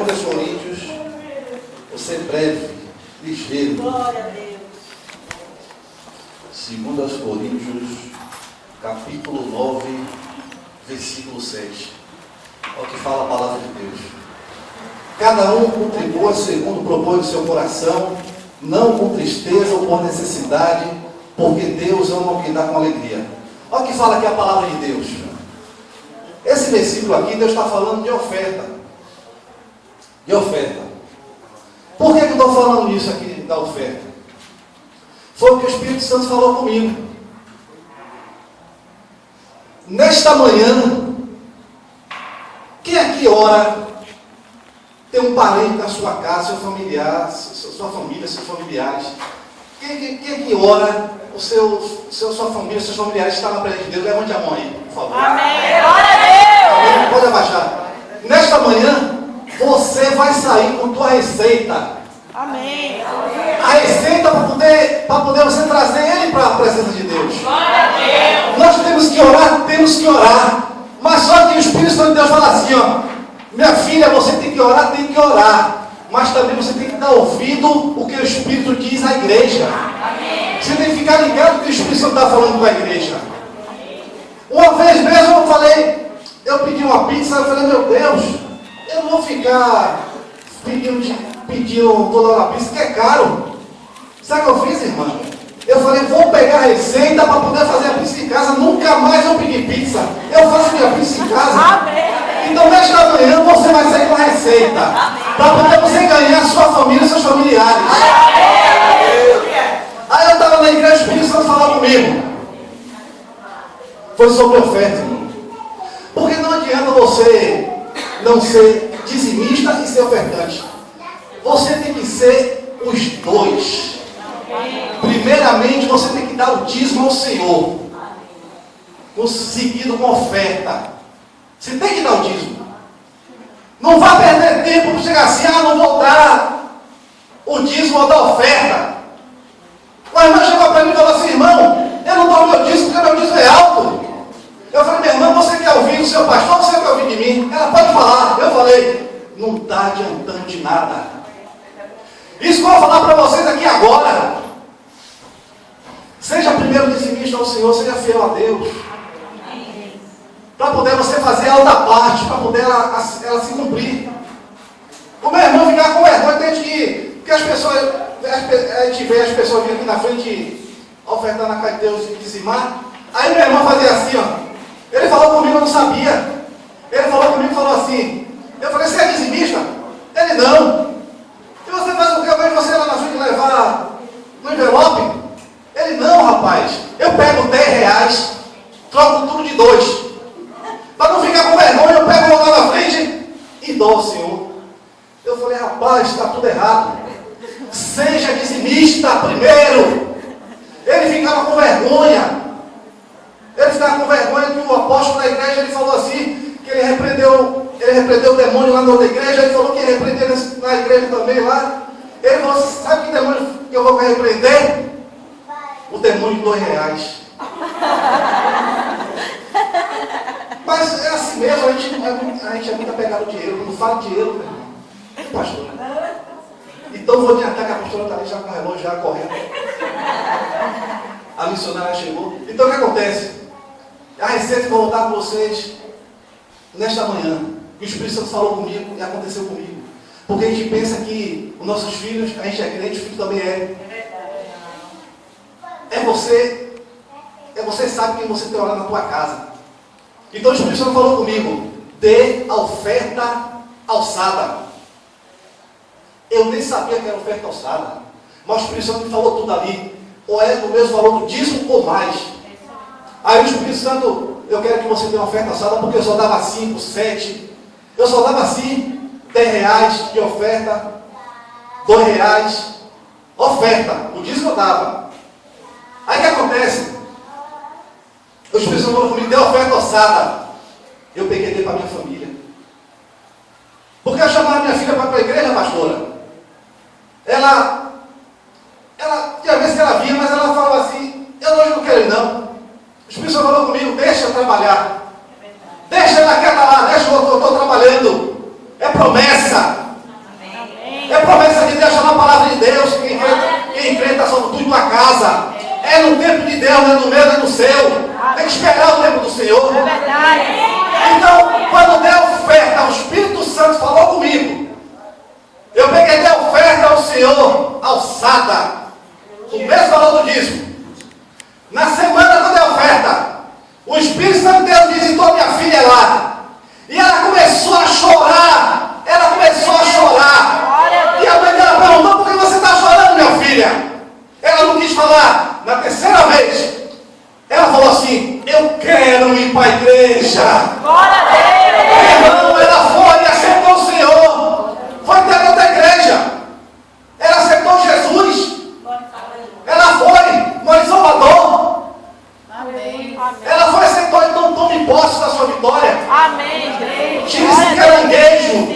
2 Coríntios, vou ser breve, ligeiro. Glória a Deus. 2 Coríntios, capítulo 9, versículo 7. Olha o que fala a palavra de Deus. Cada um contribua segundo propõe o seu coração, não com tristeza ou por necessidade, porque Deus ama o que dá com alegria. Olha o que fala aqui a palavra de Deus. Esse versículo aqui, Deus está falando de oferta. De oferta. Por que eu estou falando isso aqui da oferta? Foi o que o Espírito Santo falou comigo. Nesta manhã, quem aqui ora, tem um parente na sua casa, seu familiar, sua família, seus familiares. Quem aqui ora, sua família, seus familiares estão na presença de Deus? Levante a mão aí, por favor. Amém. Glória a Deus. Amém. Pode abaixar. Nesta manhã, você vai sair com tua receita. Amém. A receita para poder você trazer ele para a presença de Deus. Glória a Deus. Nós temos que orar. Mas só que o Espírito Santo de Deus fala assim, ó. Minha filha, você tem que orar. Mas também você tem que dar ouvido o que o Espírito diz à igreja. Amém. Você tem que ficar ligado no que o Espírito Santo está falando com a igreja. Uma vez mesmo eu pedi uma pizza, eu falei, meu Deus, eu não vou ficar pedindo toda hora pizza, que é caro. Sabe o que eu fiz, irmã? Eu falei, vou pegar a receita para poder fazer a pizza em casa. Nunca mais eu pedi pizza. Eu faço minha pizza em casa. Amém. Então, nesta manhã, você vai sair com a receita. Para poder você ganhar a sua família e seus familiares. Aí eu estava na igreja, o Espírito Santo falou comigo. Foi sobre oferta, irmão. Porque não adianta você não ser dizimista e ser ofertante. Você tem que ser os dois. Primeiramente, você tem que dar o dízimo ao Senhor, seguido com oferta. Você tem que dar o dízimo. Não vá perder tempo para chegar assim, não vou dar o dízimo ou dar oferta. O irmão chegou para mim e falou assim, irmão, eu não dou o meu dízimo porque meu dízimo é alto. Eu falei, minha irmã, você quer ouvir do seu pastor ou você quer ouvir de mim? Ela pode falar. Eu falei, não está adiantando de nada. Isso que eu vou falar para vocês aqui agora. Seja primeiro dizimista ao Senhor, seja fiel a Deus. Para poder você fazer a outra parte, para poder ela se cumprir. O meu irmão ficar com vergonha, tem que... Porque as pessoas... A gente vê as pessoas vindo aqui na frente ofertar na casa de Deus e dizimar. Aí meu irmão fazia assim, ó. Ele falou comigo, eu não sabia. Ele falou comigo e falou assim. Eu falei, você é dizimista? Ele não. E você faz o que? Eu vejo você lá na frente levar no envelope? Ele, não, rapaz. Eu pego R$10, troco tudo de 2. Para não ficar com vergonha, eu pego lá na frente e dou ao Senhor. Eu falei, rapaz, está tudo errado. Seja dizimista primeiro. Ele ficava com vergonha. Ele ficava com vergonha que o apóstolo da igreja, ele falou assim, que ele repreendeu o demônio lá na outra igreja, ele falou que ia repreender na igreja também lá. Ele falou assim, sabe que demônio que eu vou repreender? O demônio de R$2. Mas é assim mesmo, a gente é muito apegado ao dinheiro, não fala dinheiro, meu irmão. Pastor. Então vou adiantar que a pastora está ali já com o relógio, já correndo. A missionária chegou. Então o que acontece? A receita que eu vou voltar com vocês nesta manhã. O Espírito Santo falou comigo e aconteceu comigo. Porque a gente pensa que os nossos filhos, a gente é crente, o filho também é. É você sabe quem você tem orado na tua casa. Então o Espírito Santo falou comigo, dê a oferta alçada. Eu nem sabia que era oferta alçada. Mas o Espírito Santo me falou tudo ali. Ou é do mesmo valor do dízimo ou mais. Aí o Espírito Santo, eu quero que você dê uma oferta alçada, porque eu só dava 5, 7. Eu só dava assim, R$10 de oferta, R$2. Oferta, o dízimo eu dava. Aí o que acontece? O Espírito Santo falou comigo, dê oferta alçada. Eu peguei e dei para minha família. Porque eu chamava minha filha para a igreja, pastora. Ela tinha vezes que ela vinha, mas ela falava assim, eu hoje não quero ir não. O Espírito Santo falou comigo, deixa eu trabalhar. Deixa ela quieta lá, deixa eu estou trabalhando. É promessa. casa. É no tempo de Deus, não é no meu, não é no seu. Tem que esperar o tempo do Senhor. É verdade. Então, quando der oferta, o Espírito Santo falou comigo. Eu peguei a oferta ao Senhor, alçada, o mesmo valor do dízimo. Na semana, quando der oferta, o Espírito Santo de Deus visitou minha filha lá. E ela começou a chorar. Ela começou a chorar. E a mãe dela perguntou: por que você está chorando, minha filha? Ela não quis falar. Na terceira vez, ela falou assim: eu quero ir para a igreja. Glória a Deus. Irmão, ela foi e aceitou o Senhor. Foi dentro da igreja. Ela aceitou Jesus. Ela foi, mora em Salvador. Amém. Ela foi, aceitou, então tome posse da sua vitória. Amém. Tira esse caranguejo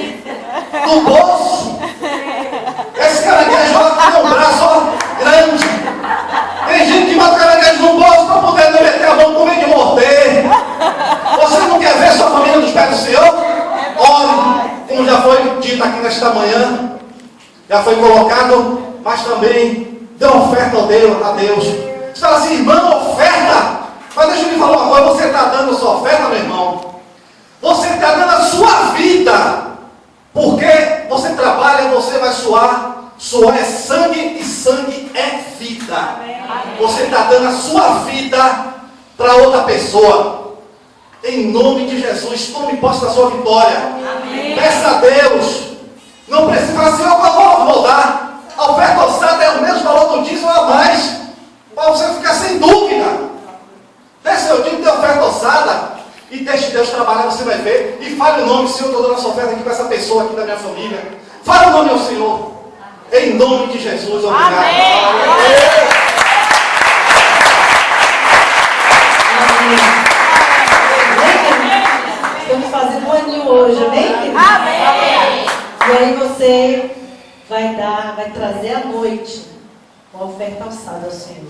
do bolso. Esse caranguejo ela tem um braço ó, grande. Tem gente que bota o caranguejo no bolso para poder não meter a mão comigo e morder. Você não quer ver sua família nos pés do Senhor? Ore, como já foi dito aqui nesta manhã, já foi colocado, mas também dê uma oferta a Deus. Você fala assim: irmão, oferta. Mas deixa eu lhe falar uma coisa: você está dando a sua oferta, meu irmão? Você está dando a sua vida. Porque você trabalha, você vai suar. Suor é sangue e sangue é vida. Você está dando a sua vida para outra pessoa. Em nome de Jesus, tome posse da sua vitória. Amém. Peça a Deus. Não precisa falar assim: eu vou dar. A oferta alçada é o mesmo valor do dízimo a mais. Para você ficar sem dúvida. Desce seu dízimo de oferta alçada e deixe Deus trabalhar, você vai ver. E fale o nome: Senhor, estou dando essa oferta aqui para essa pessoa aqui da minha família. Fale o nome ao Senhor. Em nome de Jesus, obrigado. Amém. Estamos fazendo um aninho hoje, amém? Amém. E aí você vai trazer à noite uma oferta alçada ao Senhor.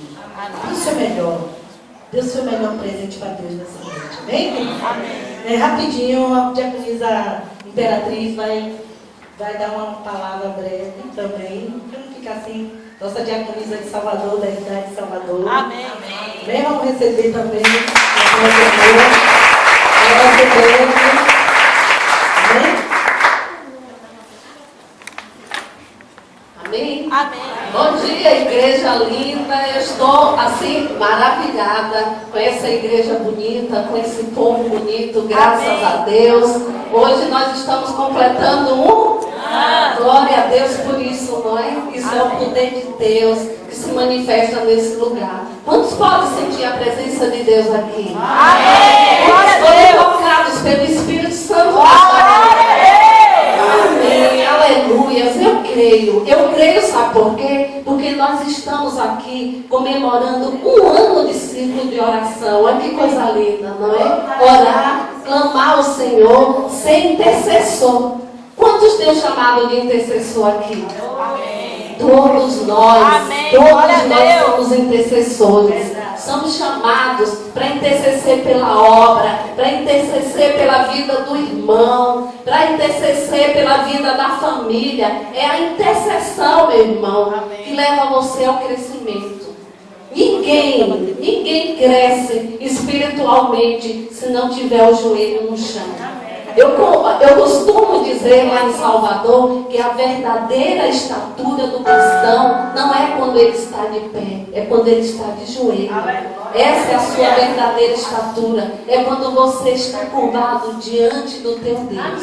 Dê o seu melhor. Dê o seu melhor presente para Deus nessa noite, amém? Amém. Rapidinho, a diaconisa Imperatriz vai dar uma palavra breve também, para não ficar assim. Nossa diaconisa de Salvador, da cidade de Salvador. Amém. Amém. Vamos receber também. Amém? Amém. Bom dia, igreja linda. Eu estou assim maravilhada com essa igreja bonita, com esse povo bonito, graças Amém. a Deus. Hoje nós estamos completando glória a Deus por isso, não é? Isso é o poder de Deus que se manifesta nesse lugar. Quantos podem sentir a presença de Deus aqui? Amém. Glória a Foram Deus. tocados pelo Espírito Santo. Glória a Amém, aleluias, eu creio, sabe por quê? Porque nós estamos aqui comemorando um ano de ciclo de oração. Olha que coisa linda, não é? Orar, clamar ao Senhor, ser intercessor. Quantos têm chamado de intercessor aqui? Amém. Todos nós, Amém. Glória a todos nós Deus. somos intercessores. Somos chamados para interceder pela obra, para interceder pela vida do irmão, para interceder pela vida da família. É a intercessão, meu irmão, que leva você ao crescimento. Ninguém cresce espiritualmente se não tiver o joelho no chão. Eu costumo dizer lá em Salvador que a verdadeira estatura do cristão não é quando ele está de pé, é quando ele está de joelho. Essa é a sua verdadeira estatura. É quando você está curvado diante do teu Deus.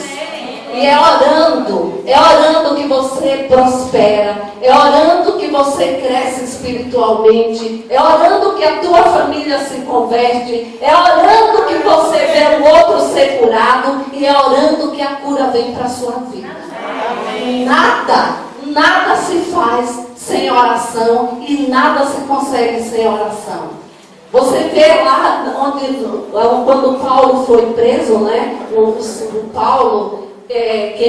E é orando que você prospera, é orando que você cresce espiritualmente, é orando que a tua família se converte, é orando que você vê o outro ser curado, e é orando que a cura vem para a sua vida. Nada se faz sem oração e nada se consegue sem oração. Você vê lá quando Paulo foi preso, né? O Paulo, que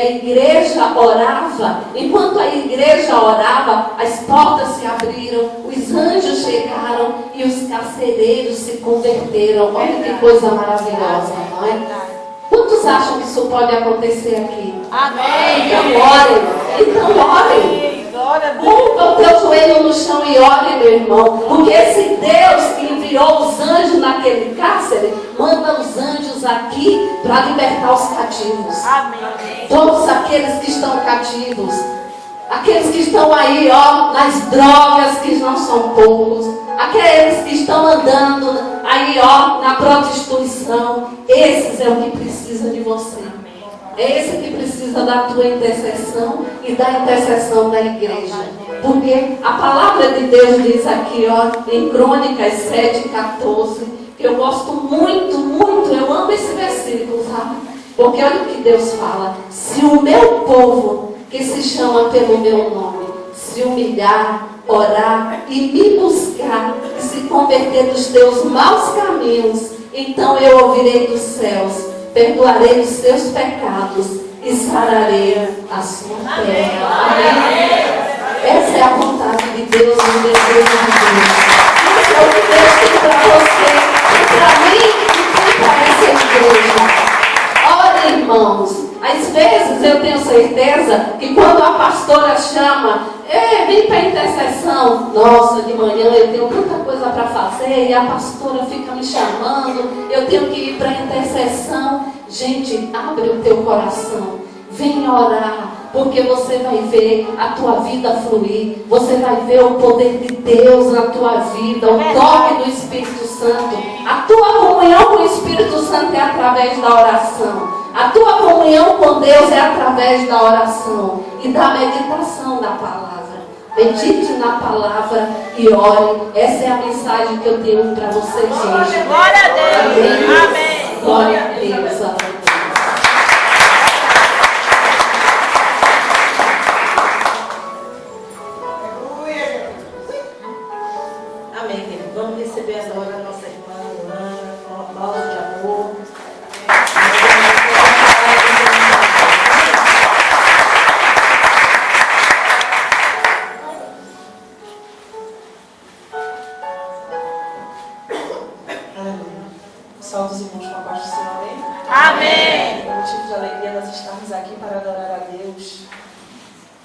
a igreja orava. Enquanto a igreja orava, as portas se abriram, os anjos chegaram e os carcereiros se converteram. Olha que coisa maravilhosa, não é? Quantos acham que isso pode acontecer aqui? Amém. Então orem. Glória a Deus. Curva o teu joelho no chão e ore, meu irmão. Porque esse Deus que enviou os anjos naquele cárcere, manda os anjos aqui para libertar os cativos. Amém. Todos aqueles que estão cativos. Aqueles que estão aí, ó, nas drogas, que não são poucos. Aqueles que estão andando aí, ó, na prostituição. Esses é o que precisa de você. É esse que precisa da tua intercessão e da intercessão da igreja. Porque a palavra de Deus diz aqui, ó, em Crônicas 7:14, que eu gosto muito, muito, eu amo esse versículo, sabe? Porque olha o que Deus fala. Se o meu povo, que se chama pelo meu nome, se humilhar, orar e me buscar e se converter dos teus maus caminhos, então eu ouvirei dos céus, perdoarei os seus pecados e sararei a sua terra. Amém? Essa é a vontade de Deus, o desejo de Deus. Isso é o que Deus tem para você, e para mim, e para essa igreja. Ora, irmãos, às vezes eu tenho certeza que quando a pastora chama, vem para a intercessão, nossa, de manhã eu tenho tanta coisa para fazer e a pastora fica me chamando, eu tenho que ir para a intercessão. Gente, abre o teu coração, vem orar, porque você vai ver a tua vida fluir, você vai ver o poder de Deus na tua vida, o toque do Espírito Santo. A tua comunhão com o Espírito Santo é através da oração. A tua comunhão com Deus é através da oração e da meditação da palavra. Medite na palavra e ore. Essa é a mensagem que eu tenho para vocês hoje. Glória a Deus. Amém. Amém. Glória a Deus. Amém. Amém, querido. Vamos receber agora a nossa irmã Ana, com uma palavra de amor. Salve os irmãos com a paz do Senhor, amém? Amém. É motivo de alegria nós estarmos aqui para adorar a Deus.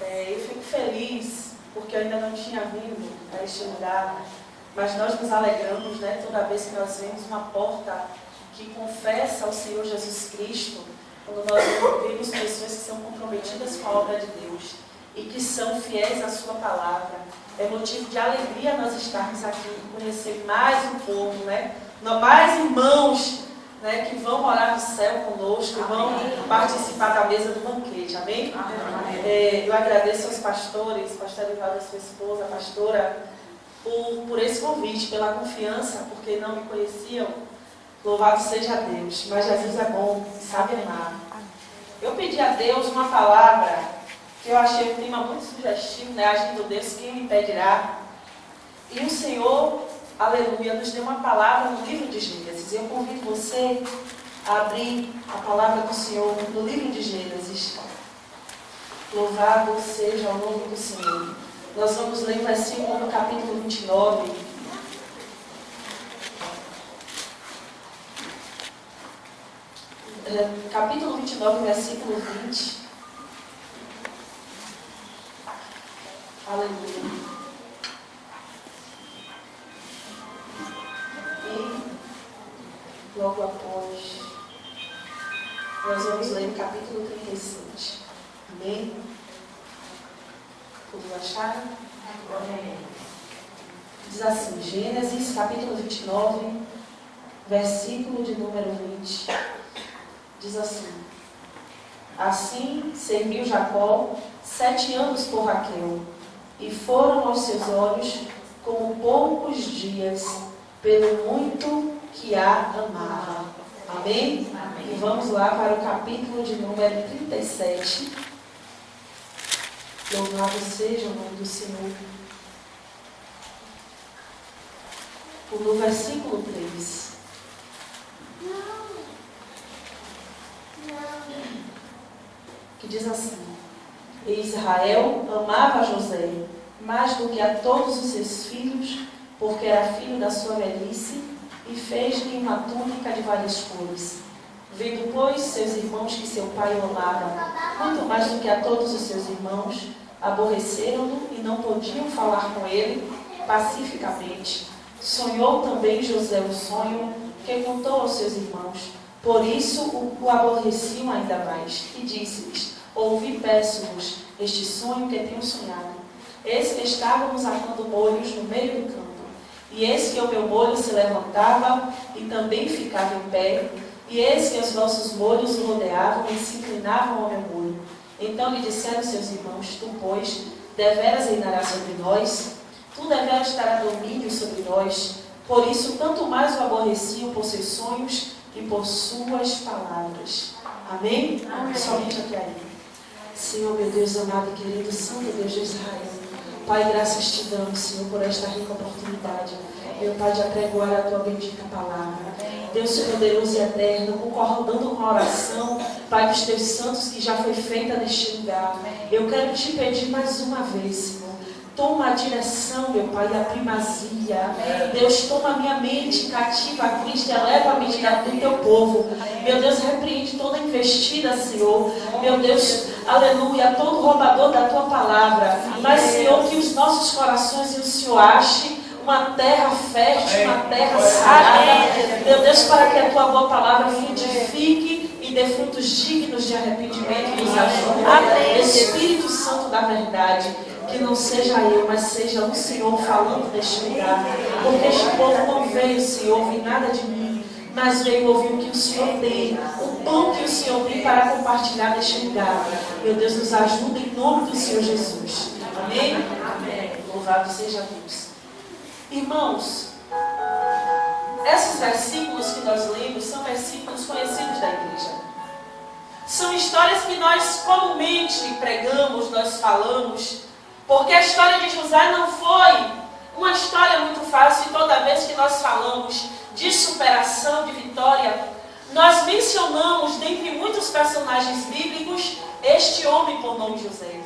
Eu fico feliz porque eu ainda não tinha vindo a este lugar, mas nós nos alegramos, né, toda vez que nós vemos uma porta que confessa ao Senhor Jesus Cristo, quando nós vemos pessoas que são comprometidas com a obra de Deus e que são fiéis à sua palavra. É motivo de alegria nós estarmos aqui e conhecer mais um povo, né? Mais irmãos, né, que vão morar no céu conosco, vão participar da mesa do banquete, amém? Eu agradeço aos pastores, pastor Evaldo e sua esposa, a pastora, por esse convite, pela confiança, porque não me conheciam. Louvado seja Deus, mas Jesus é bom e sabe amar. Eu pedi a Deus uma palavra que eu achei um tema muito sugestivo, né? Agindo Deus, quem me impedirá? E o Senhor, aleluia, nos deu uma palavra no livro de Gênesis. Eu convido você a abrir a palavra do Senhor no livro de Gênesis. Louvado seja o nome do Senhor. Nós vamos ler o versículo no capítulo 29. Capítulo 29, versículo 20. Aleluia. E logo após, nós vamos ler o capítulo 37. Amém? Todos acharam? Amém. Diz assim, Gênesis, capítulo 29, versículo de número 20. Diz assim: Assim serviu Jacó 7 anos por Raquel, e foram aos seus olhos como poucos dias, pelo muito que a amava. Amém? Amém? E vamos lá para o capítulo de número 37. Louvado seja o nome do Senhor. No versículo 3. Que diz assim: E Israel amava José mais do que a todos os seus filhos, porque era filho da sua velhice, e fez-lhe uma túnica de várias cores. Vendo, pois, seus irmãos que seu pai o amava muito mais do que a todos os seus irmãos, aborreceram-no e não podiam falar com ele pacificamente. Sonhou também José o sonho que contou aos seus irmãos. Por isso o aborreciam ainda mais. E disse-lhes: ouvi, peço-vos, este sonho que tenho sonhado. Eis que estávamos atando molhos no meio do campo. E eis que o meu molho se levantava e também ficava em pé. E eis que os vossos molhos o rodeavam e se inclinavam ao meu molho. Então lhe disseram seus irmãos: tu, pois, deveras reinarás sobre nós? Tu deveras terás domínio sobre nós? Por isso, tanto mais o aborreciam por seus sonhos e por suas palavras. Amém? Amém. Somente até aí. Senhor, meu Deus amado e querido, Santo Deus de Israel, Pai, graças te damos, Senhor, por esta rica oportunidade, meu Pai, de apregoar a tua bendita palavra. Deus poderoso e eterno, concordando com a oração, Pai, dos teus santos que já foi feita neste lugar. Eu quero te pedir mais uma vez, Senhor. Toma a direção, meu Pai, a primazia. Deus, toma a minha mente cativa a Cristo e eleva a mente do teu povo. Meu Deus, repreende toda investida, Senhor. Meu Deus, aleluia, todo roubador da tua palavra. Mas, Senhor, que os nossos corações e o Senhor ache uma terra fértil, uma terra sarada. Meu Deus, para que a tua boa palavra frutifique e dê frutos dignos de arrependimento e nos ajude. Espírito Santo da verdade, que não seja eu, mas seja o Senhor falando neste lugar. Porque este povo não veio, Senhor, ouvir nada de mim, mas veio ouvir o que o Senhor tem, o pão que o Senhor tem para compartilhar neste lugar. Meu Deus, nos ajuda em nome do Senhor Jesus. Amém? Amém. Louvado seja Deus. Irmãos, esses versículos que nós lemos são versículos conhecidos da igreja. São histórias que nós comumente pregamos, nós falamos, porque a história de José não foi uma história muito fácil. E toda vez que nós falamos de superação, de vitória, nós mencionamos, dentre muitos personagens bíblicos, este homem por nome José.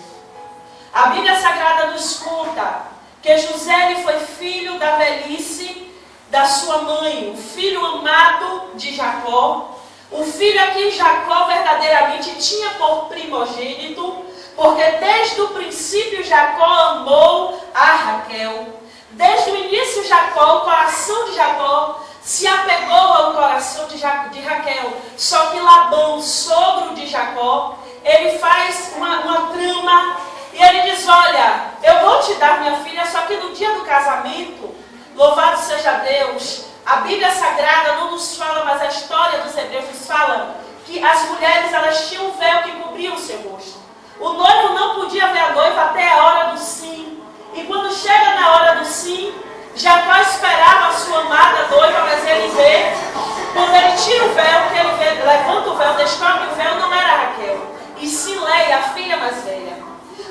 A Bíblia Sagrada nos conta que José ele foi filho da velhice da sua mãe, o filho amado de Jacó, o filho a quem Jacó verdadeiramente tinha por primogênito, porque desde o princípio Jacó amou a Raquel. Desde o início Jacó, o coração de Jacó se apegou ao coração de Raquel. Só que Labão, sogro de Jacó, ele faz uma trama e ele diz: olha, eu vou te dar minha filha, só que no dia do casamento, louvado seja Deus, a Bíblia Sagrada não nos fala, mas a história dos hebreus nos fala que as mulheres elas tinham um véu que cobria o seu rosto. O noivo não podia ver a noiva até a hora do sim. E quando chega na hora do sim, Jacó esperava a sua amada noiva, mas ele vê, quando ele tira o véu, que ele vê, levanta o véu, descobre o véu, não era Raquel, e sim Leia, a filha mais velha.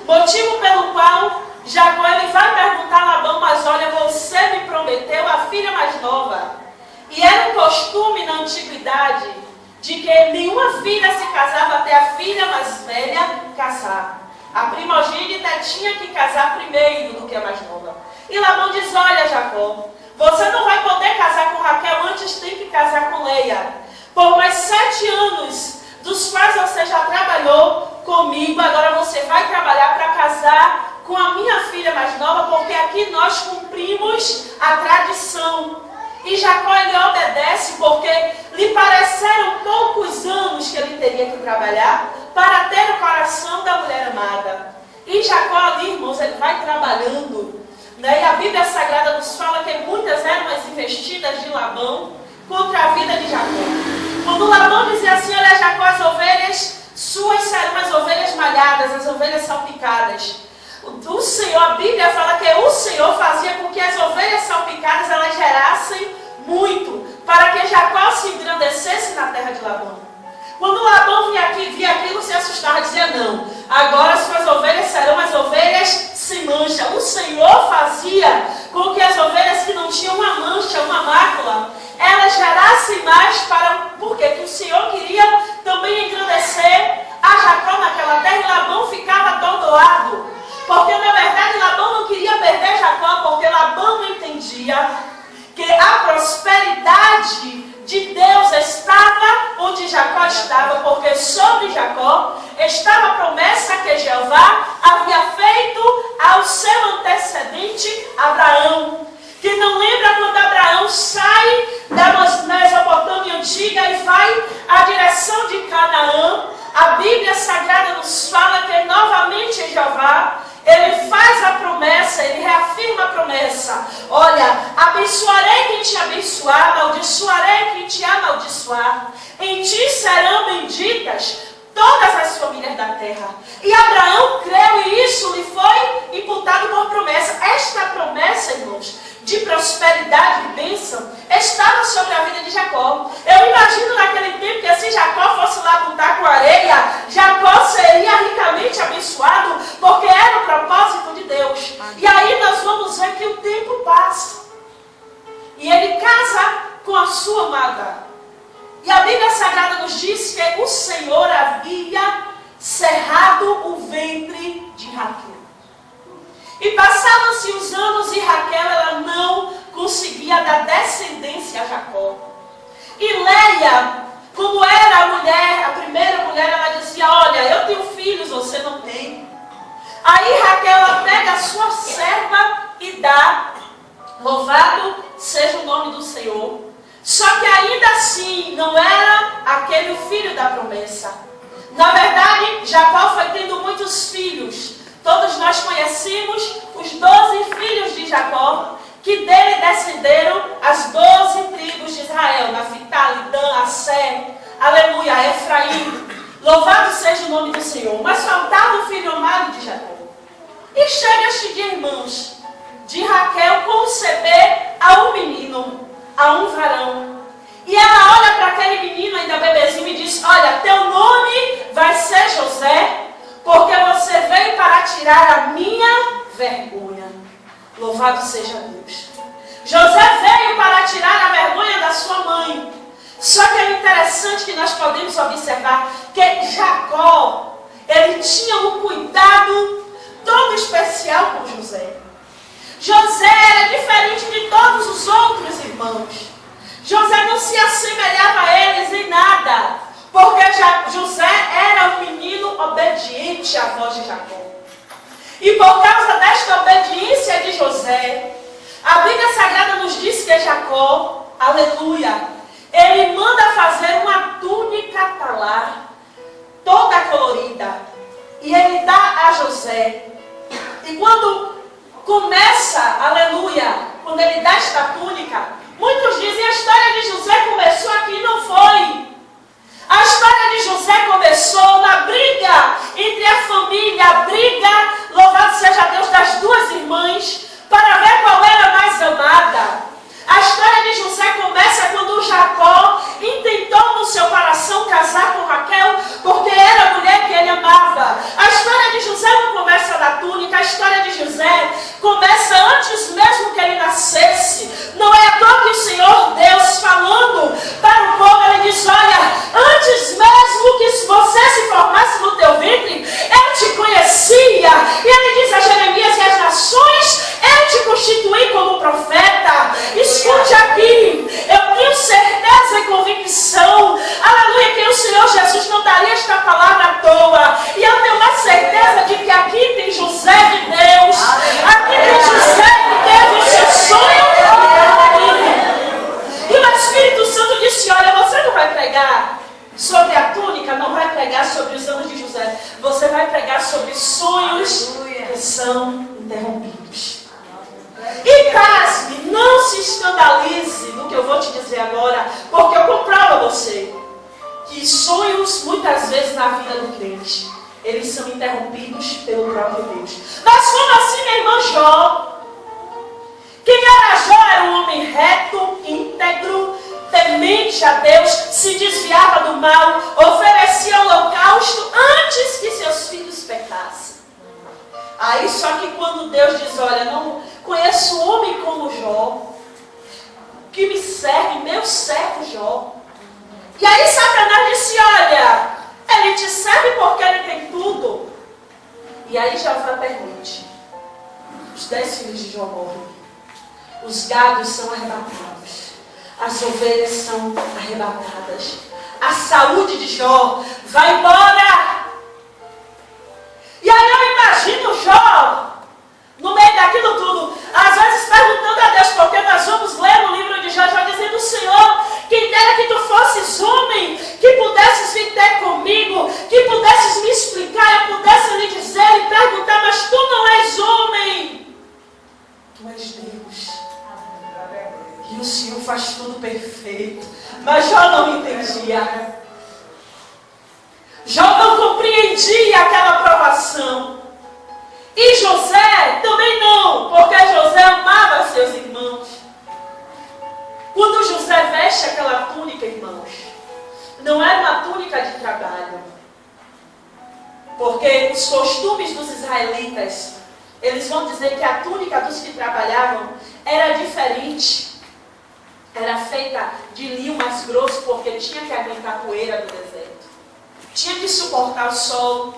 Motivo pelo qual Jacó ele vai perguntar a Labão: mas olha, você me prometeu a filha mais nova. E era um costume na antiguidade de que nenhuma filha se casava até a filha mais velha casar. A primogênita tinha que casar primeiro do que a mais nova. E Labão diz: olha, Jacó, você não vai poder casar com Raquel, antes tem que casar com Leia. Por mais 7 anos, dos quais você já trabalhou comigo, agora você vai trabalhar para casar com a minha filha mais nova, porque aqui nós cumprimos a tradição. E Jacó ele obedece porque lhe pareceram poucos anos que ele teria que trabalhar para ter o coração da mulher amada. E Jacó ali, irmãos, ele vai trabalhando, né? E a Bíblia Sagrada nos fala que muitas eram as investidas de Labão contra a vida de Jacó. Quando Labão dizia assim: olha, Jacó, as ovelhas suas serão as ovelhas malhadas, as ovelhas salpicadas. O Senhor, a Bíblia fala que o Senhor fazia com que as ovelhas salpicadas elas gerassem muito, para que Jacó se engrandecesse na terra de Labão. Quando Labão via aquilo, se assustava, dizia: não, agora as suas ovelhas serão as ovelhas sem mancha. O Senhor fazia com que as ovelhas que não tinham uma mancha, uma mácula, elas gerassem mais, porque o Senhor queria também engrandecer a Jacó naquela terra. E Labão ficava atordoado, porque na verdade Labão não queria perder Jacó, porque Labão não entendia que a prosperidade de Deus estava onde Jacó estava, porque sobre Jacó estava a promessa que Jeová havia feito Abraão. Quem não lembra quando Abraão sai da Mesopotâmia antiga e vai à direção de Canaã, a Bíblia Sagrada nos fala que novamente em Jeová, ele faz a promessa, ele reafirma a promessa. Olha, abençoarei quem te abençoar, amaldiçoarei quem te amaldiçoar. Em ti serão benditas todas as famílias da terra. E Abraão creu e isso lhe foi imputado por promessa. Esta promessa, irmãos, de prosperidade e bênção, estava sobre a vida de Jacó. Eu imagino naquele tempo que se Jacó fosse lá botar com areia, Jacó seria ricamente abençoado, porque era o propósito de Deus. E aí nós vamos ver que o tempo passa. E ele casa com a sua amada. E a Bíblia Sagrada nos diz que o Senhor havia cerrado o ventre de Raquel. E passavam-se os anos e Raquel ela não conseguia dar descendência a Jacó. E Leia, como era a mulher, a primeira mulher, ela dizia, olha, eu tenho filhos, você não tem. Aí Raquel ela pega a sua serva e dá, louvado seja o nome do Senhor. Só que ainda assim não era aquele o filho da promessa. Na verdade, Jacó foi tendo muitos filhos. Todos nós conhecemos os 12 filhos de Jacó, que dele descenderam as 12 tribos de Israel, Naphtali, Dan, Asser, aleluia, Efraim. Louvado seja o nome do Senhor. Mas faltava o filho amado de Jacó. E chega este dia, irmãos, de Raquel conceber a um menino, a um varão. E ela olha para aquele menino ainda bebezinho e diz, olha, teu nome vai ser José, porque você veio para tirar a minha vergonha. Louvado seja Deus. José veio para tirar a vergonha da sua mãe. Só que é interessante que nós podemos observar que Jacó, ele tinha um cuidado todo especial com José. José era diferente de todos os outros irmãos. José não se assemelhava a eles em nada, porque José era um menino obediente à voz de Jacó. E por causa desta obediência de José, a Bíblia Sagrada nos diz que Jacó, aleluia, ele manda fazer uma túnica talar, toda colorida, e ele dá a José. E quando começa, aleluia, quando ele dá esta túnica, muitos dizem a história de José começou aqui, não foi. A história de José começou na briga entre a família, a briga, louvado seja Deus, das duas irmãs, para ver qual era mais amada. A história de José começa quando Jacó intentou no seu coração casar com Raquel, porque era a mulher que ele amava. A história de José não começa da túnica, a história de José começa antes mesmo que ele nascesse. Não é à toa que o Senhor Deus falando para o povo, ele diz, olha, antes mesmo que você se formasse no teu ventre, eu te conhecia. E ele diz a Jeremias e as nações, eu te constituí como profeta. Escute aqui, eu tenho certeza e convicção, aleluia, que o Senhor Jesus não daria esta palavra à toa. E eu tenho uma certeza de que aqui tem José de Deus, aqui tem José que teve o seu sonho. E o Espírito Santo disse, olha, você não vai pregar sobre a túnica, não vai pregar sobre os anos de José, você vai pregar sobre sonhos que são interrompidos. E pasme, não se escandalize no que eu vou te dizer agora, porque eu comprovo a você que sonhos, muitas vezes na vida do crente, eles são interrompidos pelo próprio Deus. Mas como assim, minha irmã Jó? Quem era Jó? Era um homem reto, íntegro, temente a Deus, se desviava do mal, oferecia holocausto antes que seus filhos pecassem. Aí só que quando Deus diz, olha, não conheço homem como Jó, que me serve, meu servo Jó. E aí Satanás disse, olha, ele te serve porque ele tem tudo. E aí Jeová permite. Os 10 filhos de Jó morrem. Os gados são arrebatados. As ovelhas são arrebatadas. A saúde de Jó vai embora. E aí eu imagino Jó, no meio daquilo tudo, às vezes perguntando israelitas, eles vão dizer que a túnica dos que trabalhavam era diferente. Era feita de linho mais grosso, porque tinha que aguentar a poeira do deserto. Tinha que suportar o sol.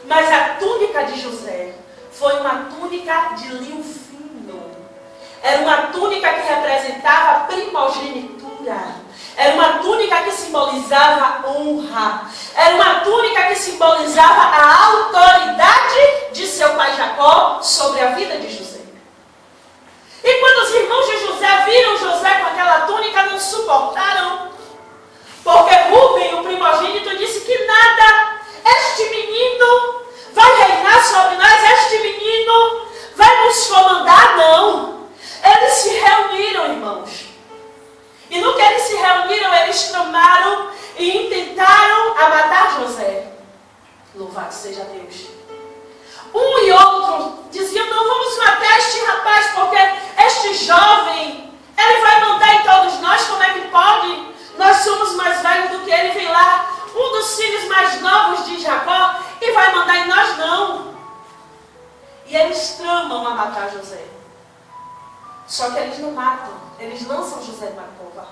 Mas a túnica de José foi uma túnica de linho fino. Era uma túnica que representava a primogenitura. Era uma túnica que simbolizava honra. Era uma túnica que simbolizava a autoridade de seu pai Jacó sobre a vida de José. E quando os irmãos de José viram José com aquela túnica, não suportaram. Porque Rúben, o primogênito, disse que nada, este menino vai reinar sobre nós, este menino vai nos comandar, não. Eles se reuniram, irmãos. E no que eles se reuniram, eles tramaram e intentaram a matar José. Louvado seja Deus. Um e outro diziam, não vamos matar este rapaz, porque este jovem, ele vai mandar em todos nós, como é que pode? Nós somos mais velhos do que ele, vem lá, um dos filhos mais novos de Jacó, e vai mandar em nós, não. E eles tramam a matar José. Só que eles não matam, eles lançam José na cova.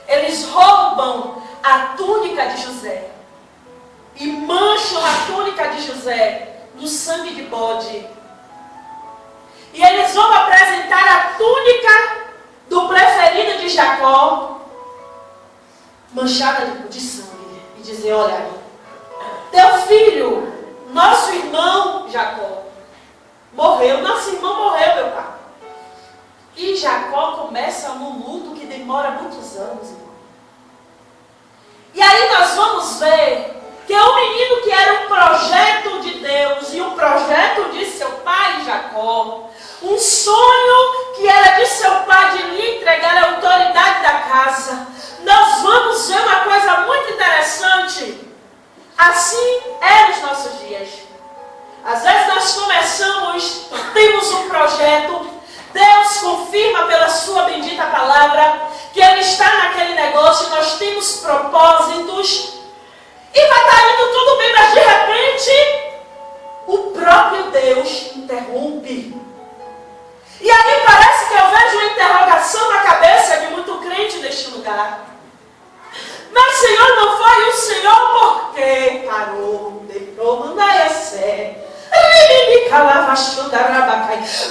Eles roubam a túnica de José e mancham a túnica de José no sangue de bode. E eles vão apresentar a túnica do preferido de Jacó, manchada de sangue, e dizer, olha, teu filho, nosso irmão Jacó, morreu, nosso irmão morreu, meu pai. E Jacó começa um luto que demora muitos anos, irmão. E aí nós vamos ver que é um menino que era um projeto de Deus e um projeto de seu pai Jacó, um sonho que era de seu pai de lhe entregar a autoridade da casa. Nós vamos ver uma coisa muito interessante. Assim é nos nossos dias. Às vezes nós começamos, temos um projeto, Deus confirma pela sua bendita palavra que Ele está naquele negócio, nós temos propósitos, e vai estar indo tudo bem, mas de repente, o próprio Deus interrompe. E aí parece que eu vejo uma interrogação na cabeça de muito crente neste lugar. Mas Senhor, não foi o Senhor por que parou?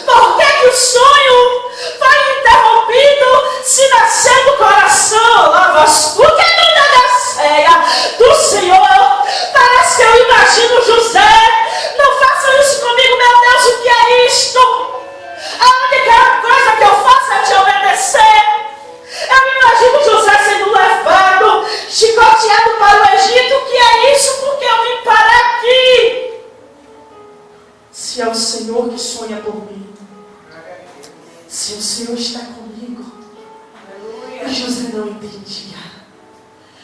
Por que o sonho foi interrompido se nascer do coração? Por que não dá da ceia do Senhor? Parece que eu imagino José. Não façam isso comigo, meu Deus, o que é isto? A única coisa que eu faço é te obedecer. Eu imagino José sendo levado, chicoteado para o Egito. O que é isso? Porque eu vim parar aqui. Se é o Senhor que sonha por mim, se o Senhor está comigo. E José não entendia.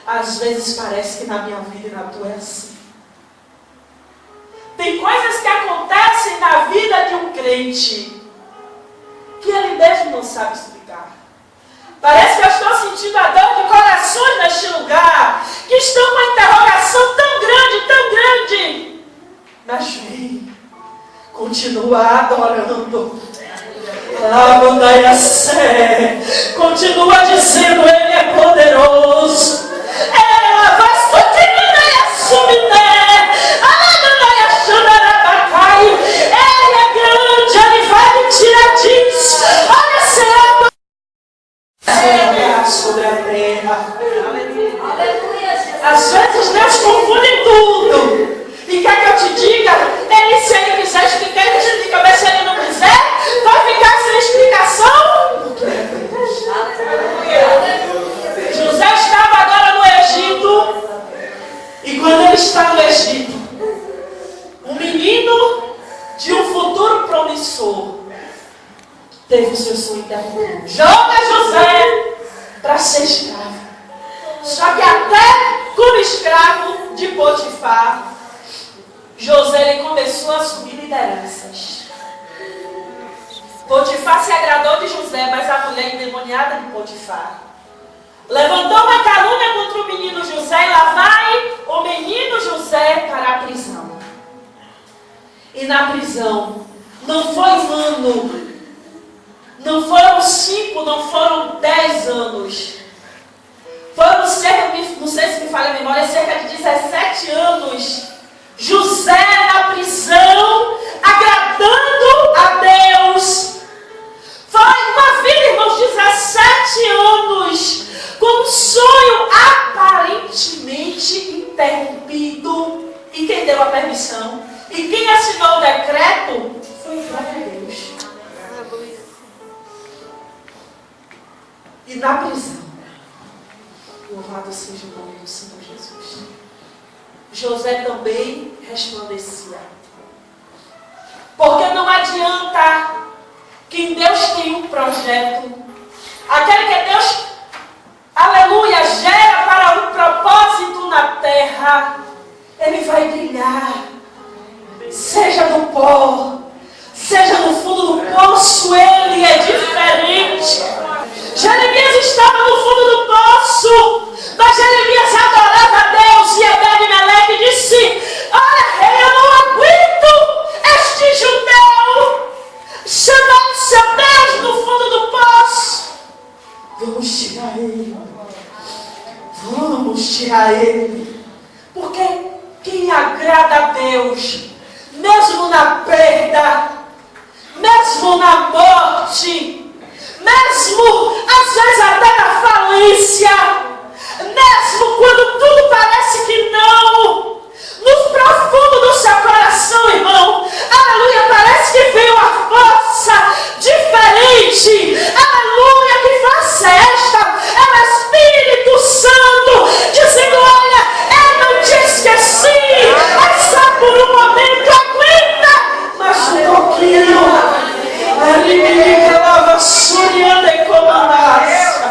Às vezes parece que na minha vida e na tua é assim. Tem coisas que acontecem na vida de um crente que ele mesmo não sabe explicar. Parece que eu estou sentindo a dor de corações neste lugar, que estão com uma interrogação tão grande, mas vem, continua adorando, continua dizendo, Ele é poderoso, ela vai Ele é grande, Ele vai me tirar disso. Olha, Senhor, sobre a terra. Às vezes Deus confunde tudo. E quer que eu te diga? Ele, se Ele quiser explicar, Ele explica. Mas se Ele não quiser, vai ficar sem explicação. José estava agora no Egito. E quando ele está no Egito, um menino de um futuro promissor teve o seu sonho interrompido. Joga José para ser escravo. Só que até como escravo de Potifar, José ele começou a assumir lideranças. Potifar se agradou de José, mas a mulher endemoniada de Potifar levantou uma calúnia contra o menino José, e lá vai o menino José para a prisão. E na prisão, não foi um ano, não foram 5, não foram 10 anos. Foram cerca, não sei se me falha a memória, cerca de 17 anos. José na prisão, agradando a Deus. Foi uma vida, irmãos, 17 anos, com um sonho aparentemente interrompido. E quem deu a permissão? E quem assinou o decreto? Foi o próprio Deus. E na prisão, louvado seja o nome do Senhor Jesus, José também resplandecia. Porque não adianta, quem Deus tem um projeto, aquele que Deus, aleluia, gera para um propósito na terra, ele vai brilhar. Seja no pó, seja no fundo do poço, ele é diferente. Jeremias estava no fundo do poço, mas Jeremias adorava a Deus, e Ebed-Meleque disse: olha, rei, eu não aguento este judeu chamando seu Deus no fundo do poço. Vamos tirar ele. Vamos tirar ele. Porque quem agrada a Deus, mesmo na perda, mesmo na morte, mesmo às vezes até na falência, mesmo quando tudo parece que não, no profundo do seu coração, irmão, aleluia, parece que veio uma força diferente, aleluia, que força é esta? É o Espírito Santo dizendo: olha, eu não te esqueci, é só por um momento, aguenta mais um pouquinho. Ele me calava surianda e comandaça.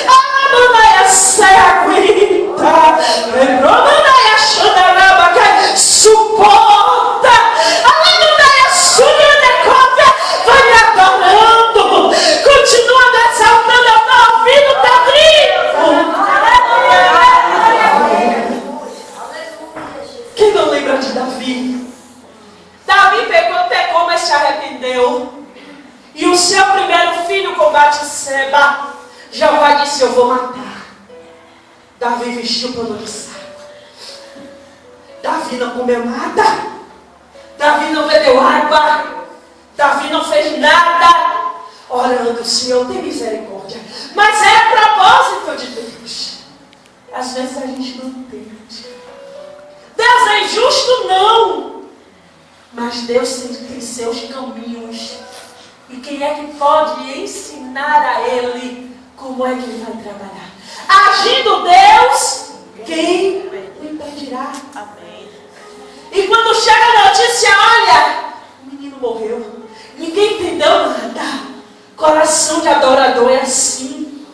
A mamãe se aguenta. Romanaia xandaraba que suporta. A mamãe surianda e cobra. Vai me adorando. Continua me exaltando. Eu estou ouvindo teu grito. Quem não lembra de Davi? Davi pecou, mas se arrependeu. E o seu primeiro filho com Batseba, Jeová disse: eu vou matar. Davi vestiu pano de saco. Davi não comeu nada. Davi não bebeu água. Davi não fez nada. Orando: Senhor, tem misericórdia. Mas é propósito de Deus. Às vezes a gente não entende. Deus é injusto? Não. Mas Deus tem seus caminhos. E quem é que pode ensinar a ele como é que ele vai trabalhar? Agindo Deus, quem o impedirá? Amém. E quando chega a notícia, olha, o menino morreu. Ninguém entendeu nada. Coração de adorador é assim.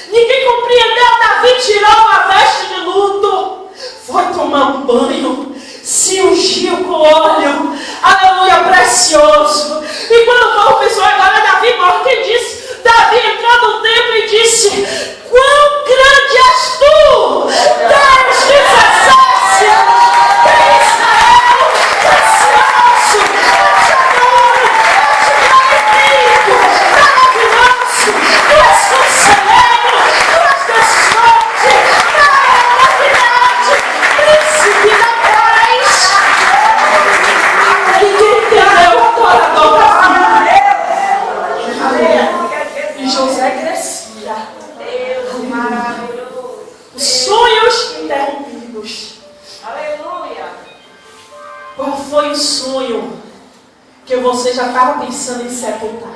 Ninguém compreendeu. Davi tirou a veste de luto, foi tomar um banho, se ungiu com óleo, aleluia, precioso. E quando o povo pensou: agora Davi morre, quem disse? Davi entrou no templo e disse: quão grande és tu, Deus de exércitos, de Israel, precioso, eu te adoro, eu te glorifico, maravilhoso, tu és conselheiro, tu és Deus forte, maravilhoso, príncipe da paz. Ninguém entendeu o adorador da vida. E José crescia. Os sonhos interrompidos. Aleluia. Qual foi o sonho que você já estava pensando em sepultar?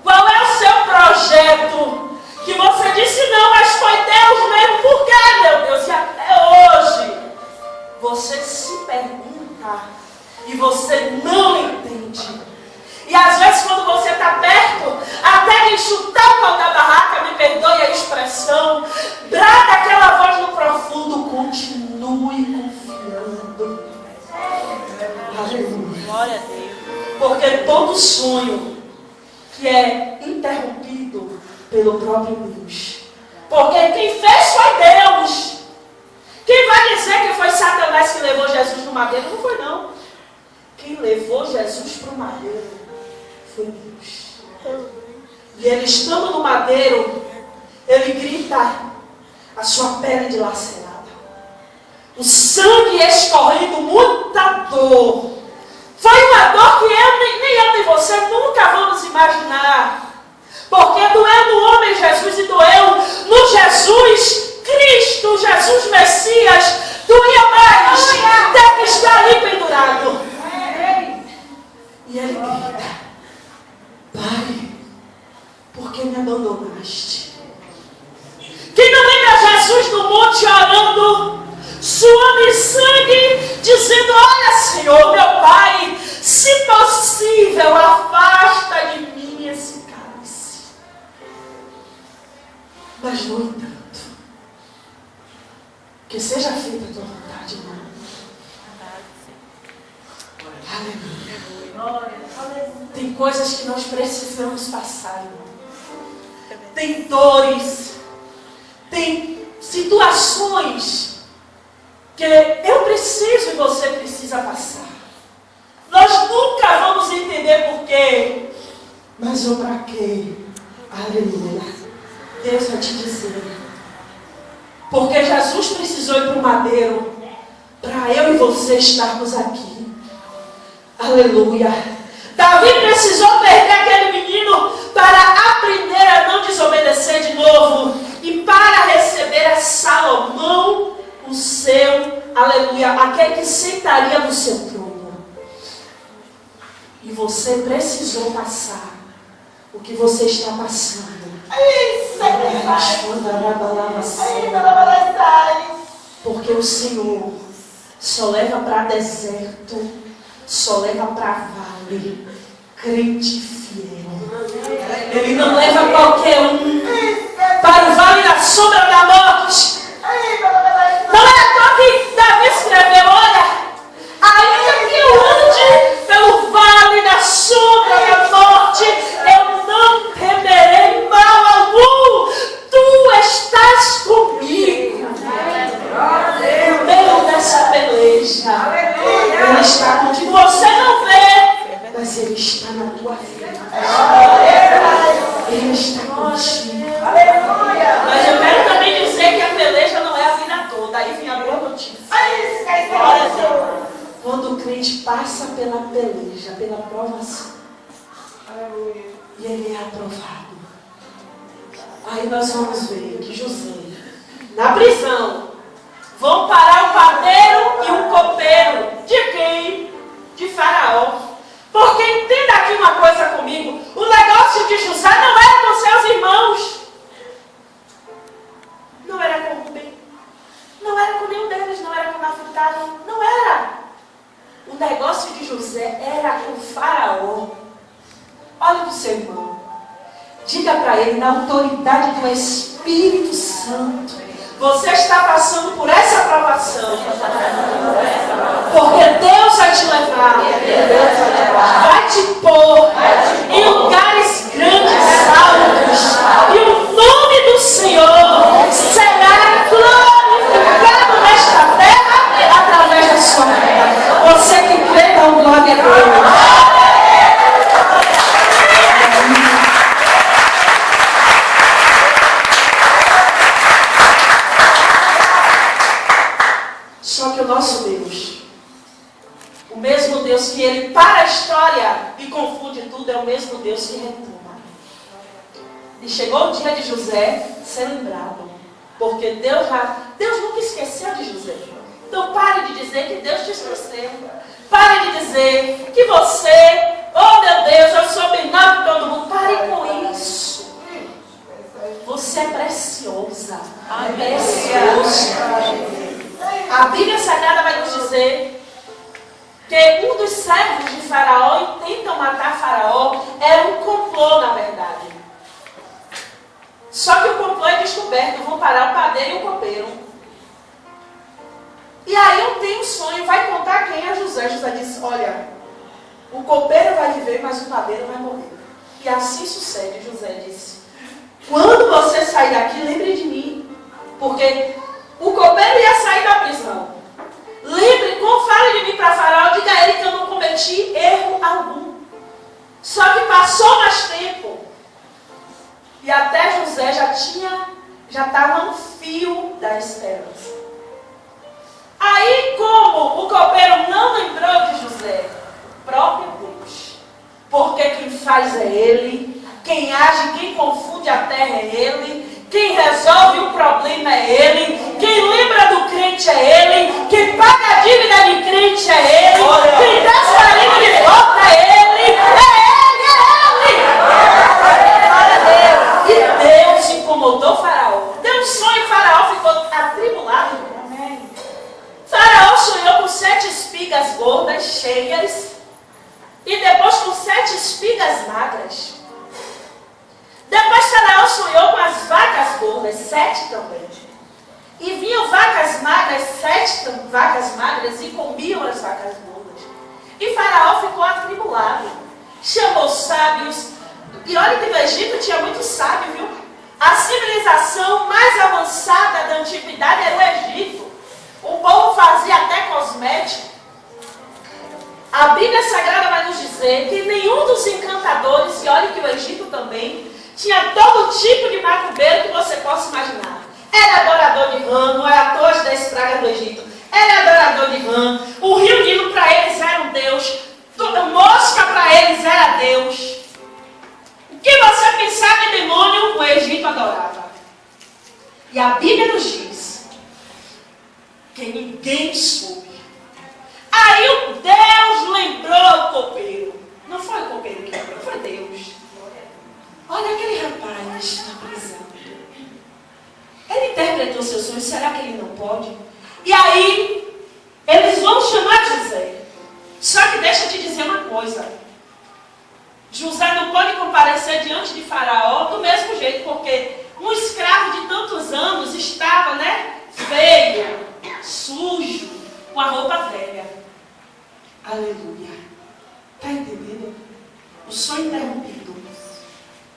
Qual é o seu projeto que você disse: não, mas foi Deus mesmo? Por que, meu Deus? E até hoje você se pergunta e você não entende. E às vezes quando você está perto, até de chutar o pau da barraca, me perdoe a expressão, brada aquela voz no profundo: continue confiando. Aleluia. Glória a Deus. Porque todo sonho que é interrompido pelo próprio Deus. Porque quem fez foi Deus. Quem vai dizer que foi Satanás que levou Jesus no madeiro? Não foi, não. Quem levou Jesus para o madeiro foi Deus. E ele, estando no madeiro, ele grita, a sua pele dilacerada, o sangue escorrendo, muita dor. Foi uma dor que nem eu nem você nunca vamos imaginar. Porque doeu no homem Jesus e doeu no Jesus Cristo, Jesus Messias, doía mais até que está ali pendurado. E ele grita, Pai, por que me abandonaste? Quem não lembra Jesus no monte orando, suando sangue, dizendo, olha Senhor, meu Pai, se possível, afasta de mim esse cálice. Mas no entanto, que seja feita a tua vontade, irmão. Aleluia. Tem coisas que nós precisamos passar, irmão. Tem dores, tem situações que eu preciso e você precisa passar. Nós nunca vamos entender por quê, mas o para quê. Aleluia. Deus vai te dizer. Porque Jesus precisou ir para o madeiro para eu e você estarmos aqui. Aleluia. Davi precisou perder aquele menino para aprender a não desobedecer de novo e para receber a Salomão, o seu, aleluia, aquele que sentaria no seu trono. E você precisou passar o que você está passando. Porque o Senhor só leva para deserto, só leva para vale crente fiel. Ele não leva qualquer um para o vale da sombra da morte. Não é à toa que Davi escreveu, olha, ainda que eu ande pelo vale da sombra da morte, eu não temerei mal algum. Tu estás comigo. No meio dessa peleja, Ele está contigo. Você não vê, mas Ele está na tua frente. Ele está contigo. Mas eu quero também dizer que a peleja não é a vida toda. Aí vem a boa notícia. Quando o crente passa pela peleja, pela provação, e ele é aprovado, aí nós vamos ver que José, na prisão, vão parar o padeiro e o copeiro. De quem? De Faraó. Porque entenda aqui uma coisa comigo, o negócio de José não era com seus irmãos, não era com Rubem, não era com nenhum deles, não era com Naftali, não era. O negócio de José era com Faraó. Olha para o seu irmão, diga para ele, na autoridade do Espírito Santo, você está passando por essa aprovação, porque Deus vai te levar, vai te pôr em lugares grandes, altos, e o nome do Senhor será glorificado nesta terra através da sua vida. Você que crê, dá um glória a Deus. Só que o nosso Deus, o mesmo Deus que Ele para a história e confunde tudo, é o mesmo Deus que retoma. E chegou o dia de José ser lembrado, porque Deus nunca esqueceu de José. Então pare de dizer que Deus te esqueceu. Pare de dizer que você, oh meu Deus, eu sou menor que todo mundo. Pare com isso. Você é preciosa. Preciosa. A Bíblia Sagrada vai nos dizer que um dos servos de Faraó intentam matar Faraó. Era um complô, na verdade. Só que o complô é descoberto. Vão parar o padeiro e o copeiro. E aí eu tenho um sonho. Vai contar quem é José. José disse, olha, o copeiro vai viver, mas o padeiro vai morrer. E assim sucede. José disse, quando você sair daqui, lembre de mim. Porque O copeiro ia sair da prisão. Lembre, quando fala de mim para Faraó, diga a ele que eu não cometi erro algum. Só que passou mais tempo. E até José já estava no fio da esperança. Aí, como o copeiro não lembrou de José, próprio Deus, porque quem faz é Ele, quem age, quem confunde a terra é Ele, quem resolve o problema é Ele, quem lembra do crente é Ele, quem paga a dívida de crente é Ele, quem dá saída de volta é Ele, E Deus incomodou Faraó. Deu um sonho e Faraó ficou atribulado. Faraó sonhou com 7 espigas gordas, cheias, e depois com 7 espigas magras. Depois Faraó sonhou com as vacas gordas, 7 também. E vinham vacas magras, 7 vacas magras, e comiam as vacas gordas. E Faraó ficou atribulado. Chamou sábios. E olha que no Egito tinha muito sábio, viu? A civilização mais avançada da antiguidade era o Egito. O povo fazia até cosmético. A Bíblia Sagrada vai nos dizer que nenhum dos encantadores, e olha que o Egito também, tinha todo tipo de macumbeiro que você possa imaginar. Era adorador de rã, não é à toa as 10 pragas do Egito. Era adorador de rã. O rio Nilo para eles era um Deus. Toda mosca para eles era Deus. O que você pensar de demônio, o Egito adorava. E a Bíblia nos diz que ninguém soube. Aí o Deus lembrou o copeiro. Não foi o copeiro que lembrou, foi Deus. Olha aquele rapaz na prisão. Ele interpretou seu sonho, será que ele não pode? E aí, eles vão chamar José. Só que deixa eu te dizer uma coisa. José não pode comparecer diante de Faraó do mesmo jeito, porque um escravo de tantos anos estava, feio, sujo, com a roupa velha. Aleluia. Está entendendo? O sonho interrompido.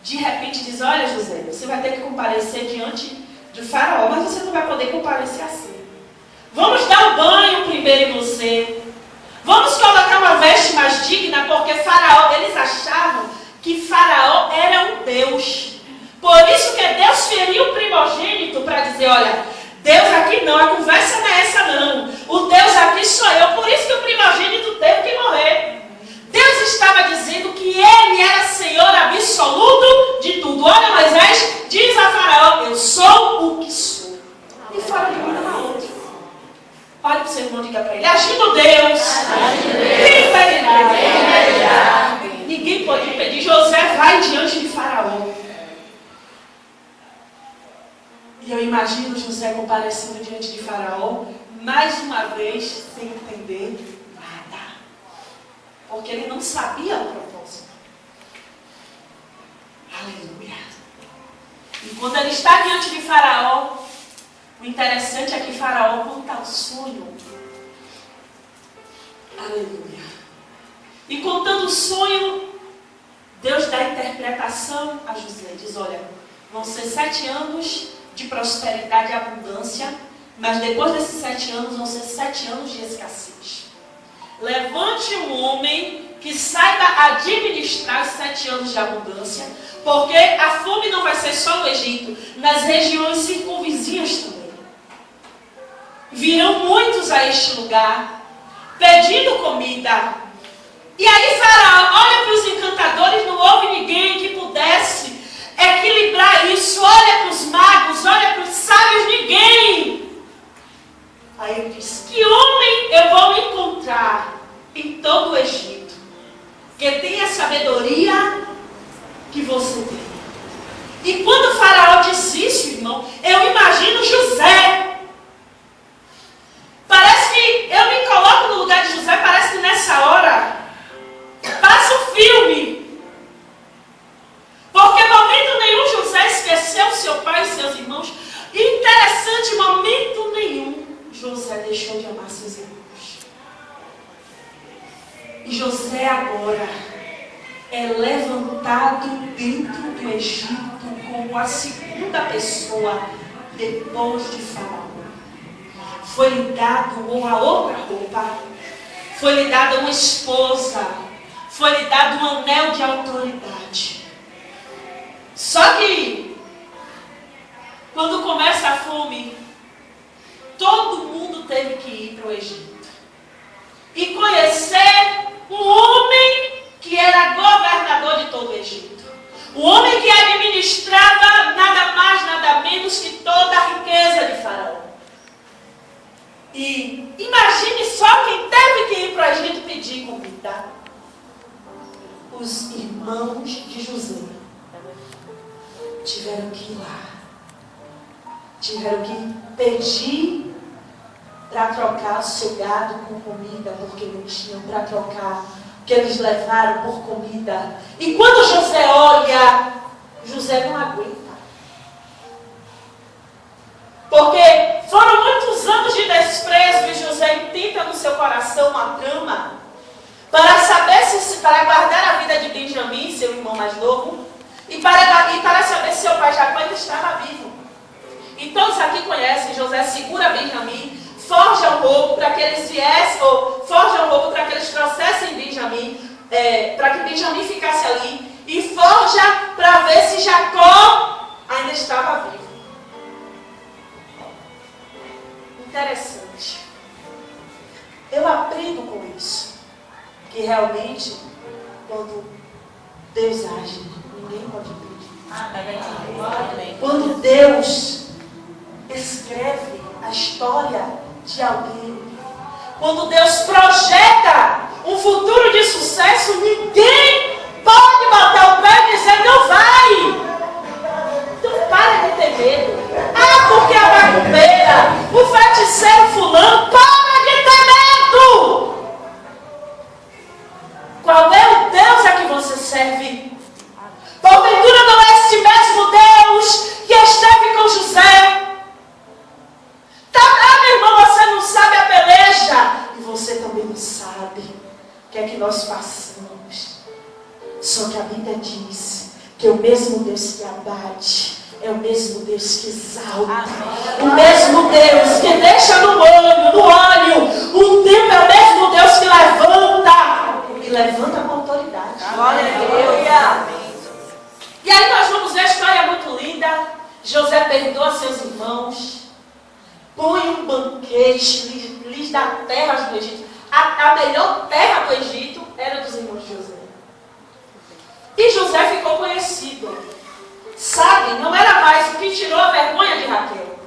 De repente diz, olha José, você vai ter que comparecer diante de Faraó, mas você não vai poder comparecer assim. Vamos dar um banho primeiro em você. Vamos colocar uma veste mais digna, porque Faraó, eles achavam que Faraó era um Deus. Por isso que Deus feriu o primogênito para dizer, olha, Deus aqui não, a conversa não é essa não. O Deus aqui sou eu, por isso que o primogênito teve que morrer. Deus estava dizendo que Ele era Senhor absoluto de tudo. Olha Moisés, diz a Faraó, eu sou o que sou. E fora de uma na outra. Olha para o seu irmão e diga para ele, agindo Deus, quem impedirá? Ninguém pode impedir. José vai diante de Faraó. E eu imagino José comparecendo diante de Faraó, mais uma vez, sem entender nada. Porque ele não sabia o propósito. Aleluia. E quando ele está diante de Faraó, o interessante é que Faraó conta o sonho. Aleluia. E contando o sonho, Deus dá interpretação a José. Diz, olha, vão ser 7 anos de prosperidade e abundância, mas depois desses 7 anos, vão ser 7 anos de escassez. Levante um homem que saiba administrar os 7 anos de abundância, porque a fome não vai ser só no Egito, nas regiões circunvizinhas também. Virão muitos a este lugar, pedindo comida. E aí Faraó olha para os encantadores, não houve ninguém que pudesse equilibrar isso. Olha para os magos, olha para os sábios, ninguém. Aí ele diz, que homem eu vou encontrar em todo o Egito, que tenha a sabedoria que você tem. E quando Faraó diz isso, irmão, eu imagino José. Parece que eu me coloco no lugar de José, parece que nessa hora passa um filme. Porque momento nenhum José esqueceu seu pai e seus irmãos. E interessante, momento nenhum José deixou de amar seus irmãos. E José agora é levantado dentro do Egito como a segunda pessoa depois de Faraó. foi-lhe dado uma outra roupa, foi-lhe dada uma esposa, foi-lhe dado um anel de autoridade. Só que, quando começa a fome, todo mundo teve que ir para o Egito e conhecer um homem que era governador de todo o Egito. O homem que administrava nada mais, nada menos que toda a riqueza de Faraó. E imagine só quem teve que ir para o Egito pedir comida. Os irmãos de José tiveram que ir lá. Tiveram que pedir para trocar o seu gado com comida, porque não tinham para trocar, que eles levaram por comida. E quando José olha, José não aguenta. Porque foram muitos anos de desprezo e José intenta no seu coração uma trama para saber para guardar a vida de Benjamim, seu irmão mais novo, e para saber se seu pai Jacó ainda estava vivo. E todos aqui conhecem, José segura Benjamim, forja um roubo para que eles viessem, ou forja um roubo para que eles trouxessem Benjamim, para que Benjamim ficasse ali, e forja para ver se Jacó ainda estava vivo. Interessante. Eu aprendo com isso, que realmente, quando Deus age, ninguém pode impedir. Quando Deus escreve a história de alguém, quando Deus projeta um futuro de sucesso, ninguém pode botar o pé e dizer não vai. Então para de ter medo. Ah, porque a macumbeira, o feiticeiro fulano, para de ter medo. Qual é o Deus a que você serve? Porventura não é esse mesmo Deus que esteve com José? Meu irmão, você não sabe a peleja. E você também não sabe o que é que nós passamos. Só que a Bíblia diz que o mesmo Deus que abate é o mesmo Deus que exalta. O mesmo Deus que deixa no óleo. O tempo é o mesmo Deus que levanta. E levanta com autoridade. Aleluia. E aí nós vamos ver a história muito linda. José perdoa seus irmãos, põe um banquete, lhes dá terras do Egito. A melhor terra do Egito era dos irmãos de José. E José ficou conhecido. Sabe, não era mais o que tirou a vergonha de Raquel.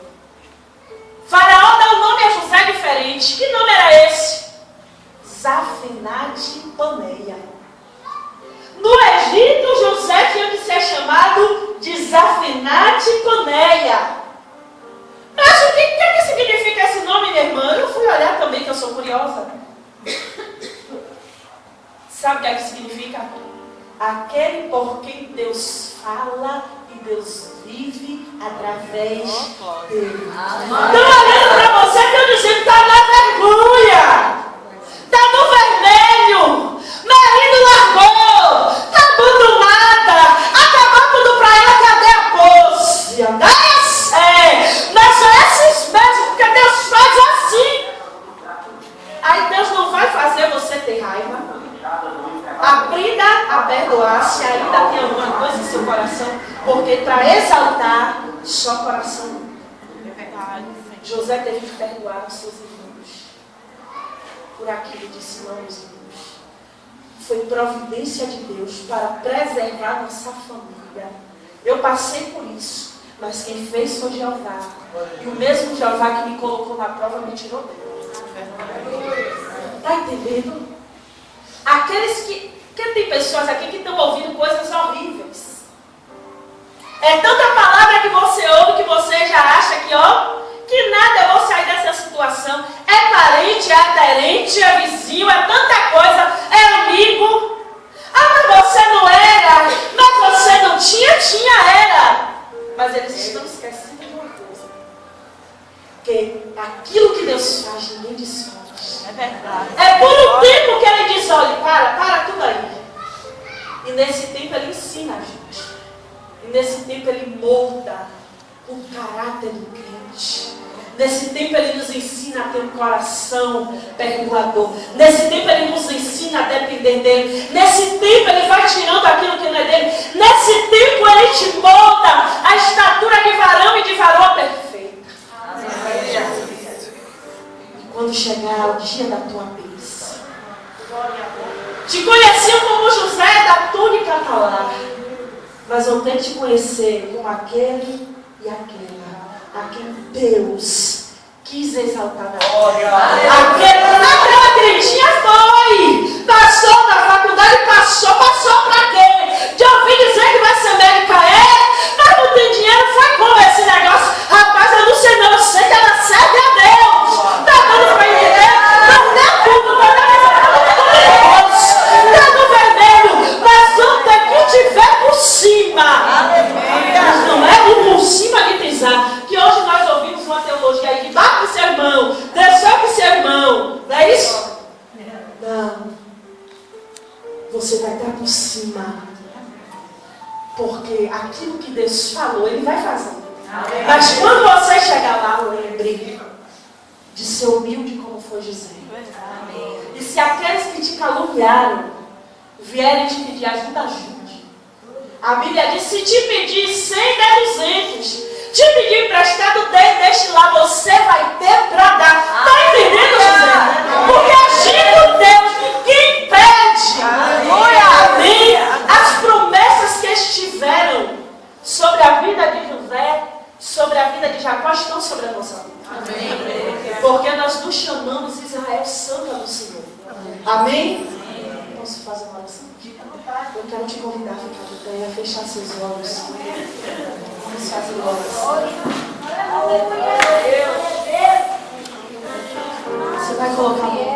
Faraó dá um nome a José diferente. Que nome era esse? Zafenate-Paneia. No Egito, José tinha que ser chamado de Zafenate-Paneia. Mas o que significa esse nome, minha irmã? Eu fui olhar também, que eu sou curiosa. Sabe o que é que significa? Aquele por quem Deus fala e Deus vive através dele. Estão olhando para você e estão dizendo, está na vergonha, está no vermelho, marido largou, está abandonada, acabou tudo para ela, cadê a posse? Mas são esses mesmos, porque Deus faz assim. Aí Deus não vai fazer você ter raiva. Aprenda a perdoar se ainda tem alguma coisa em seu coração, porque para exaltar, só coração. José teve que perdoar os seus irmãos por aquilo que disse, não, meus irmãos. Foi providência de Deus para preservar nossa família. Eu passei por isso, mas quem fez foi Jeová. E o mesmo Jeová que me colocou na prova me tirou dele. Está entendendo? Aqueles que tem pessoas aqui que estão ouvindo coisas horríveis. É tanta palavra que você ouve que você já acha que, que nada, eu vou sair dessa situação. É parente, é aderente, é vizinho, é tanta coisa, é amigo. Ah, mas você não era, mas você não tinha, era. Mas eles estão esquecendo de uma coisa. Que aquilo que Deus faz, ninguém desfaz. É verdade. É por um tempo que ele diz, olha, para tudo aí. E nesse tempo ele ensina a gente. E nesse tempo ele molda o caráter do crente. Nesse tempo Ele nos ensina a ter um coração perdoador. Nesse tempo Ele nos ensina a depender dEle. Nesse tempo Ele vai tirando aquilo que não é dEle. Nesse tempo Ele te molda a estatura de varão e de varoa perfeita. E quando chegar o dia da tua bênção, te conheciam como José da túnica talar, mas vão ter que te conhecer como aquele e aquela a quem Deus quis exaltar na aquela crentinha foi, passou na faculdade, passou pra quê? De ouvir dizer que vai ser médica, mas não tem dinheiro, foi como esse negócio? Rapaz, eu não sei não, eu sei que ela serve a Deus. Tá dando pra entender? Não é tudo, tá no vermelho, mas vamos ter que te ver por cima. Mas não é o por cima de pisar. Que hoje nós ouvimos uma teologia aí que bate pro seu irmão, desceu pro seu irmão. Não é isso? Não. Você vai estar por cima. Porque aquilo que Deus falou, Ele vai fazer. Mas quando você chegar lá, lembre de ser humilde como foi José. E se aqueles que te caluniaram vierem te pedir ajuda, ajude. A Bíblia diz, se te pedir 100, dê 200. Te pedir emprestado, deixe lá, você vai ter para dar. Está entendendo, José? Porque agindo Deus, ninguém pede. Amém? As promessas que estiveram sobre a vida de José, sobre a vida de Jacó, estão sobre a nossa vida. Amém. Porque nós nos chamamos Israel Santa do Senhor. Amém? Posso fazer uma oração? Eu quero te convidar a ficar de pé, a fechar seus olhos. Vamos fazer uma oração. Você vai colocar a mão